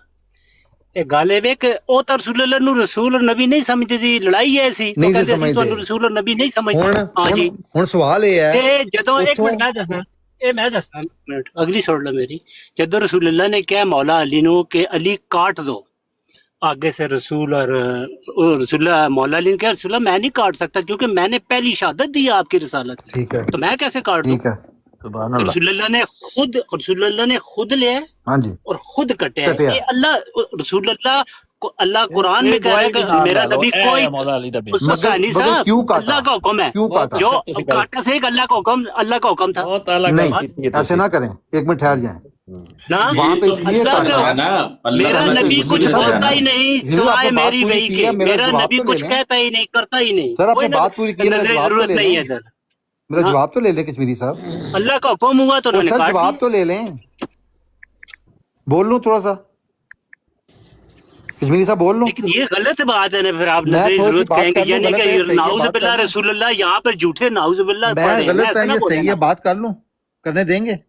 Speaker 6: ਇਹ ਗੱਲ ਇਹ ਵੇ ਕਿ ਉਹ ਤਾਂ ਰਸੂਲ ਨੂੰ ਰਸੂਲ ਔਰ ਨਬੀ ਨਹੀਂ ਸਮਝਦੇ ਸੀ, ਲੜਾਈ ਐ ਸੀ ਉਹ
Speaker 7: ਨਹੀਂ ਸੀ
Speaker 6: ਕਹਿੰਦੇ ਅਸੀਂ
Speaker 7: ਸਮਝਦੇ।
Speaker 6: ਤੁਹਾਨੂੰ ਰਸੂਲ ਔਰ ਨਬੀ ਨਹੀਂ ਸਮਝਦੇ।
Speaker 7: ਹੁਣ
Speaker 6: ਹਾਂ ਜੀ,
Speaker 7: ਹੁਣ ਸਵਾਲ ਇਹ ਹੈ
Speaker 6: ਤੇ ਜਦੋਂ ਇੱਕ
Speaker 7: ਉੱਥੋਂ-
Speaker 6: ਮਿੰਟ ਮੈਂ ਦੱਸਣਾ ਮਿੰਟ ਅਗਲੀ ਸੁਣ ਲਓ ਮੇਰੀ। ਜਦੋਂ रसूलुल्लाह ने किया मौला अली नु कि अली काट दो आगे से रसूल और रसूलुल्लाह मौला अली ने कहा रसूलुल्लाह मैं नहीं काट सकता क्योंकि मैंने पहली शहादत दी आपकी रिसालत की,
Speaker 7: ठीक है
Speaker 6: तो मैं कैसे काट दूं?
Speaker 7: ठीक है सुभान अल्लाह
Speaker 6: रसूलुल्लाह ने खुद लिया
Speaker 7: हाँ जी
Speaker 6: और खुद कटे
Speaker 7: कटे
Speaker 6: ये अल्लाह कुरान में कह रहा है कि मेरा नबी कोई
Speaker 7: मगर
Speaker 6: साहब
Speaker 7: क्यों काटा?
Speaker 6: अल्लाह का हुक्म है,
Speaker 7: क्यों काटा?
Speaker 6: जो काटा से एक अल्लाह का हुक्म था
Speaker 7: नहीं ऐसे ना करें, एक मिनट ठहर जाएं।
Speaker 6: ना,
Speaker 7: वहाँ पे इसलिए
Speaker 6: अल्लाह
Speaker 7: काटा
Speaker 6: का
Speaker 7: है
Speaker 8: ना,
Speaker 6: मेरा
Speaker 7: अल्लाह
Speaker 6: नबी
Speaker 7: से-
Speaker 6: कुछ
Speaker 7: सर,
Speaker 6: बोलता ही नहीं
Speaker 7: जिन्होंने
Speaker 6: सिवाय
Speaker 7: आपने बात
Speaker 6: मेरी
Speaker 7: पूरी
Speaker 6: वही
Speaker 7: की
Speaker 6: के,
Speaker 7: है, मेरा
Speaker 6: मेरा
Speaker 7: जवाब
Speaker 6: नबी
Speaker 7: तो
Speaker 6: कुछ
Speaker 7: ले लें।
Speaker 6: कहता ही नहीं, करता ही नहीं।
Speaker 7: सर, आपने
Speaker 6: कोई
Speaker 7: बात पूरी की है, मेरा
Speaker 6: नजर
Speaker 7: जवाब तो
Speaker 6: जरूरत
Speaker 7: ले
Speaker 6: नहीं
Speaker 7: लें।
Speaker 6: है इधर।
Speaker 7: मेरा
Speaker 6: हाँ।
Speaker 7: जवाब तो ले लें कश्मीरी साहब,
Speaker 6: अल्लाह का हुक्म हुआ तो उन्होंने
Speaker 7: सर
Speaker 6: काट
Speaker 7: जवाब
Speaker 6: दिया।
Speaker 7: तो ले लें, बोल लूं थोड़ा सा कश्मीरी साहब, बोल लूं।
Speaker 6: लेकिन ये गलत बात है ना, फिर आप
Speaker 7: मैं
Speaker 6: नजर
Speaker 7: थोड़ी सी
Speaker 6: जरूरत
Speaker 7: बात
Speaker 6: कहेंगे
Speaker 7: कर लूं,
Speaker 6: यानी
Speaker 7: गलत है,
Speaker 6: कि
Speaker 7: सही है,
Speaker 6: नाउज
Speaker 7: बात
Speaker 6: बिल्लाह
Speaker 7: कर लूं।
Speaker 6: रसूलुल्लाह यहाँ पर झूठे नाउज बिल्लाह पढ़
Speaker 7: मैं
Speaker 6: रहे हैं,
Speaker 7: गलत
Speaker 6: ऐसा
Speaker 7: है,
Speaker 6: ना
Speaker 7: ये
Speaker 6: बोले
Speaker 7: सही
Speaker 6: ना।
Speaker 7: है, बात कर लूं, करने देंगे?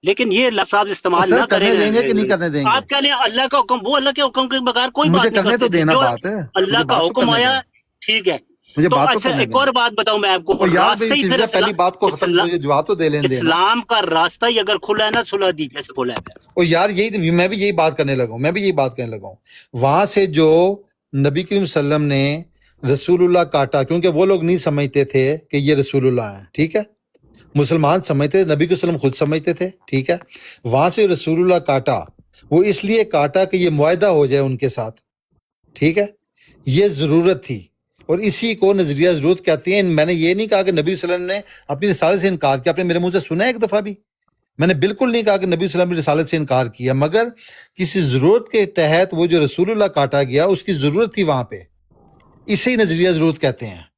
Speaker 6: लेकिन ये लफ्ज आप
Speaker 7: तो
Speaker 6: इस्तेमाल
Speaker 7: सर
Speaker 6: ना
Speaker 7: करने
Speaker 6: करें।
Speaker 7: देंगे कि नहीं करने देंगे?
Speaker 6: आप क्या नहीं अल्लाह का हुक्म, वो अल्लाह के हुक्म के बगैर कोई
Speaker 7: मुझे
Speaker 6: बात नहीं
Speaker 7: करने तो
Speaker 6: करते थे।
Speaker 7: देना
Speaker 6: जो
Speaker 7: बात है,
Speaker 6: अल्लाह
Speaker 7: मुझे
Speaker 6: का
Speaker 7: बात तो
Speaker 6: हुक्म
Speaker 7: करने
Speaker 6: आया
Speaker 7: दें।
Speaker 6: ठीक है।
Speaker 7: मुझे
Speaker 6: तो
Speaker 7: बात तो
Speaker 6: अच्छा
Speaker 7: करने
Speaker 6: एक
Speaker 7: दें।
Speaker 6: और बात बताऊं मैं आपको,
Speaker 7: तो यार
Speaker 6: रास्ता ही फिर
Speaker 7: पहली बात को खत्म, मुझे जवाब तो दे लेने देना।
Speaker 6: इस्लाम का रास्ता ही अगर खुला है ना सुलह दी जैसे खुला है।
Speaker 7: और यार यही मैं भी यही बात करने लगा हूं, वहां से जो नबी करीम सल्लम ने रसूलुल्लाह काटा, क्योंकि वो लोग नहीं समझते थे कि ये रसूलुल्लाह है, ठीक है, मुसलमान समझते थे, नबी के सल्लम खुद समझते थे, ठीक है। वहां से रसूलुल्लाह काटा, वो इसलिए काटा कि ये मुआहदा हो जाए उनके साथ, ठीक है, ये जरूरत थी, और इसी को नजरिया जरूरत कहते हैं। मैंने ये नहीं कहा कि नबी सल्लम ने अपनी रिसालत से इनकार किया, आपने मेरे मुंह से सुना है एक दफा भी? मैंने बिल्कुल नहीं कहा कि नबी सल्लम ने रिसालत से इनकार किया, मगर किसी जरूरत के तहत वो जो रसूलुल्लाह काटा गया उसकी जरूरत थी वहां पे, इसे ही नजरिया जरूरत कहते हैं।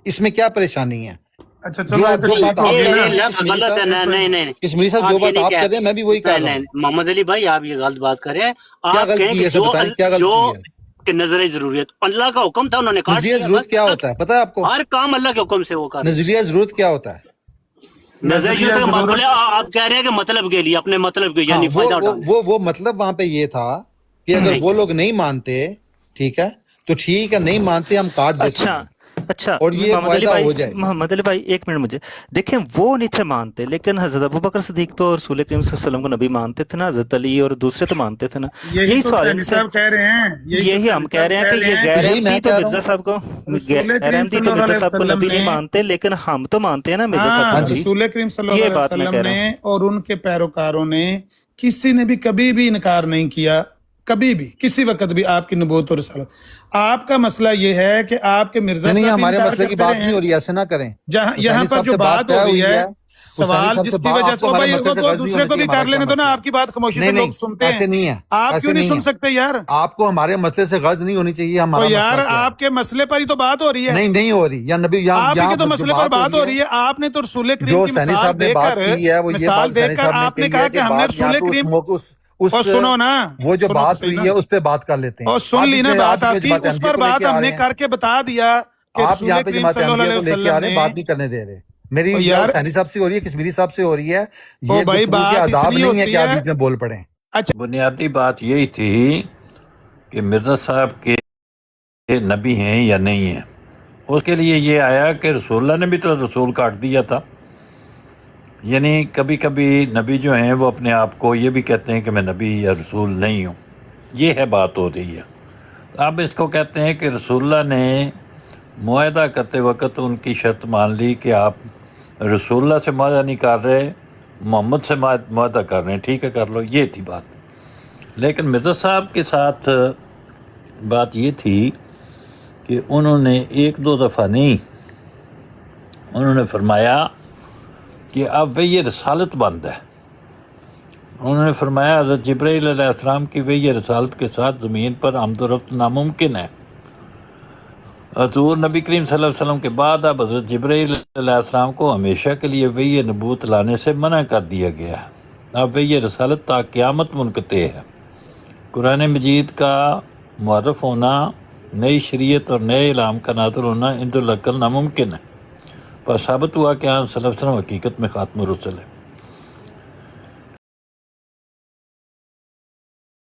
Speaker 7: इसमें क्या परेशानी है?
Speaker 9: अच्छा
Speaker 7: जो
Speaker 9: चलो
Speaker 7: आप जो बात आप
Speaker 6: ये
Speaker 7: कह रहे हैं,
Speaker 6: लफ्ज
Speaker 7: कश्मीरी
Speaker 6: गलत है
Speaker 7: साहब,
Speaker 6: ना, नहीं
Speaker 7: कश्मीरी साहब, जो
Speaker 6: आप ये
Speaker 7: बात
Speaker 6: नहीं
Speaker 7: आप
Speaker 6: कह-
Speaker 7: कर रहे हैं मैं भी वही कर रहा हूँ।
Speaker 6: मोहम्मद अली भाई आप ये गलत बात कर रहे हैं।
Speaker 7: क्या
Speaker 6: आप
Speaker 7: गलत
Speaker 6: कहें
Speaker 7: की
Speaker 6: कि
Speaker 7: है, सर बताएं, क्या गलत
Speaker 6: जो
Speaker 7: की है?
Speaker 6: कि नजर जरूरत अल्लाह का हुक्म था उन्होंने काट
Speaker 7: नजरिया
Speaker 6: दिया,
Speaker 7: जरूरत
Speaker 6: बस।
Speaker 7: क्या होता है पता है आपको?
Speaker 6: हर काम अल्लाह के हुक्म से वो कर
Speaker 7: नजरिया जरूरत क्या होता है?
Speaker 6: नजर आप कह रहे हैं कि मतलब के लिए, अपने मतलब के
Speaker 7: हाँ,
Speaker 6: यानी फायदा
Speaker 7: वो
Speaker 6: उठाने।
Speaker 7: वो मतलब वहां पे ये था कि अगर वो लोग नहीं मानते, ठीक है, तो ठीक है, नहीं मानते हम काट देते हैं।
Speaker 10: अच्छा
Speaker 7: और ये
Speaker 10: मोहम्मद अली
Speaker 7: वायदा
Speaker 10: भाई,
Speaker 7: हो जाए।
Speaker 10: मोहम्मद अली भाई एक मिनट मुझे देखें, वो नहीं थे मानते, लेकिन हजरत अबू बकर सिद्दीक तो रसूल करीम सल्लल्लाहु अलैहि वसल्लम को नबी मानते थे ना, हजरत अली और दूसरे तो मानते थे ना। यही
Speaker 9: तो
Speaker 10: सवाल है
Speaker 9: सैनी
Speaker 10: इनसे,
Speaker 9: साहब कह रहे हैं,
Speaker 10: यही हम कह रहे हैं कि ये गैर
Speaker 7: यही मैं
Speaker 10: अहमदी तो
Speaker 7: कह रहा
Speaker 10: मिर्जा
Speaker 7: हूं।
Speaker 10: साहब को,
Speaker 9: रसूल
Speaker 10: गैर अहमदी तो
Speaker 9: करीम
Speaker 10: मिर्जा साहब को
Speaker 9: सल्लल्लाहु
Speaker 10: नबी नहीं
Speaker 9: अलैहि
Speaker 10: मानते, लेकिन हम तो मानते हैं ना मिर्जा
Speaker 9: हाँ,
Speaker 10: साहब को नबी।
Speaker 9: रसूल करीम सल्लल्लाहु
Speaker 10: ये
Speaker 9: अलैहि
Speaker 10: बात मैं
Speaker 9: वसल्लम
Speaker 10: कह रहा
Speaker 9: ने और उनके पैरोकारों ने किसी ने भी कभी भी इनकार नहीं किया, कभी भी किसी वक्त भी आपकी नबूवत और रिसालत। आपका मसला ये है कि आपके मिर्जा
Speaker 7: नहीं,
Speaker 9: साहब
Speaker 7: हमारे
Speaker 9: इनकार
Speaker 7: मसले की
Speaker 9: करते
Speaker 7: बात
Speaker 9: रहे
Speaker 7: नहीं हो
Speaker 9: हैं।
Speaker 7: रही है, ऐसे ना करें।
Speaker 9: जहाँ
Speaker 7: हुसैनी
Speaker 9: यहाँ पर
Speaker 7: साहब
Speaker 9: जो
Speaker 7: से
Speaker 9: बात
Speaker 7: तय
Speaker 9: हो गई
Speaker 7: हुई
Speaker 9: है,
Speaker 7: हुसैनी
Speaker 9: सवाल
Speaker 7: साहब से
Speaker 9: जिसकी
Speaker 7: बात,
Speaker 9: वजह
Speaker 7: आपको
Speaker 9: से
Speaker 7: हमारे
Speaker 9: भाई
Speaker 7: मसले से गर्ज नहीं
Speaker 9: दूसरे को
Speaker 7: होनी
Speaker 9: भी
Speaker 7: चाहिए,
Speaker 9: कर लेने दो ना,
Speaker 7: हमारा
Speaker 9: आपकी बात खामोशी से
Speaker 7: नहीं,
Speaker 9: लोग सुनते हैं।
Speaker 7: ऐसे नहीं है,
Speaker 9: आप
Speaker 7: ऐसे
Speaker 9: क्यों नहीं
Speaker 7: नहीं
Speaker 9: सुन
Speaker 7: है।
Speaker 9: सकते यार?
Speaker 7: आपको हमारे मसले से गर्ज नहीं होनी चाहिए, हमारा
Speaker 9: तो यार
Speaker 7: मसला क्या है?
Speaker 9: आपके मसले पर ही तो बात हो रही है।
Speaker 7: नहीं, नहीं हो रही, या नबी या
Speaker 9: आप ही के तो मसले पर बात हो रही है। आपने तो रसूल
Speaker 7: जो
Speaker 9: करीम की
Speaker 7: सैनी
Speaker 9: मिसाल
Speaker 7: साहब ने बात
Speaker 9: देकर,
Speaker 7: की है, वो ये
Speaker 9: मिसाल
Speaker 7: बात सैनी
Speaker 9: देकर
Speaker 7: साहब ने
Speaker 9: आपने
Speaker 7: कही
Speaker 9: कहा
Speaker 7: है
Speaker 9: कि
Speaker 7: कि
Speaker 9: हमने
Speaker 7: बात
Speaker 9: रसूल
Speaker 7: या तो
Speaker 9: करीम
Speaker 7: उस
Speaker 9: और सुनो ना,
Speaker 7: वो जो
Speaker 9: सुनो
Speaker 7: बात
Speaker 9: तो सही
Speaker 7: हुई
Speaker 9: ना।
Speaker 7: है उस पे बात कर लेते हैं।
Speaker 9: और सुन
Speaker 7: आप
Speaker 9: ली ना
Speaker 7: इतने-
Speaker 9: बात
Speaker 7: आप
Speaker 9: आपकी,
Speaker 7: जमात
Speaker 9: उस पर
Speaker 7: अहमदिया को
Speaker 9: बात
Speaker 7: लेके आ
Speaker 9: हमने
Speaker 7: रहे हैं।
Speaker 9: करके बता दिया कि
Speaker 7: आप
Speaker 9: रसूल
Speaker 7: यहाँ पे
Speaker 9: करीम
Speaker 7: जमात
Speaker 9: सल्लल्लाहु
Speaker 7: अहमदिया
Speaker 9: अलैहि
Speaker 7: को लेके आ
Speaker 9: वसल्लम
Speaker 7: रहे हैं,
Speaker 9: ने
Speaker 7: बात नहीं करने दे रहे। मेरी
Speaker 9: और यार-
Speaker 7: सैनी साहब से हो रही है, कश्मीरी साहब से हो रही है,
Speaker 9: ओ
Speaker 7: ये
Speaker 9: भाई,
Speaker 7: गुफ्तगू के
Speaker 9: बात
Speaker 7: आदाब
Speaker 9: इतनी
Speaker 7: नहीं है
Speaker 9: होती
Speaker 7: कि आप
Speaker 9: है।
Speaker 7: बीच में बोल पड़े।
Speaker 8: बुनियादी बात यही थी कि मिर्ज़ा साहब के नबी हैं या नहीं हैं। उसके लिए ये आया कि रसूलुल्लाह ने भी तो रसूल काट दिया था, यानी कभी कभी नबी जो हैं वो अपने आप को ये भी कहते हैं कि मैं नबी या रसूल नहीं हूँ। ये है बात हो रही है। अब इसको कहते हैं कि रसूलुल्लाह ने मुआहदा करते वक्त उनकी शर्त मान ली कि आप रसूलुल्लाह से मुआहदा नहीं कर रहे, मोहम्मद से मुआहदा कर रहे हैं, ठीक है कर लो, ये थी बात। लेकिन मिर्ज़ा साहब के साथ बात ये थी कि उन्होंने एक दो दफ़ा नहीं, उन्होंने फरमाया कि अब वही रसालत बंद है। उन्होंने फरमाया हज़रत जिब्राईल अलैहिस्सलाम की वही रसालत के साथ ज़मीन पर आमद व रफ्त नामुमकिन है। हज़ूर नबी करीम सल्लल्लाहु अलैहि वसल्लम के बाद अब हज़रत जिब्राईल अलैहिस्सलाम को हमेशा के लिए वही नबूत लाने से मना कर दिया गया है। अब वही रसालत ता क़यामत मुनक़ते है। कुरान मजीद का मुअर्रफ होना, नई शरीयत और नए इलाम का नाज़िल होना इंदुल अक़ल नामुमकिन है। पर साबित हुआ कि सल्लल्लाहु अलैहि वसल्लम हकीकत में ख़ातमुर रुसल है।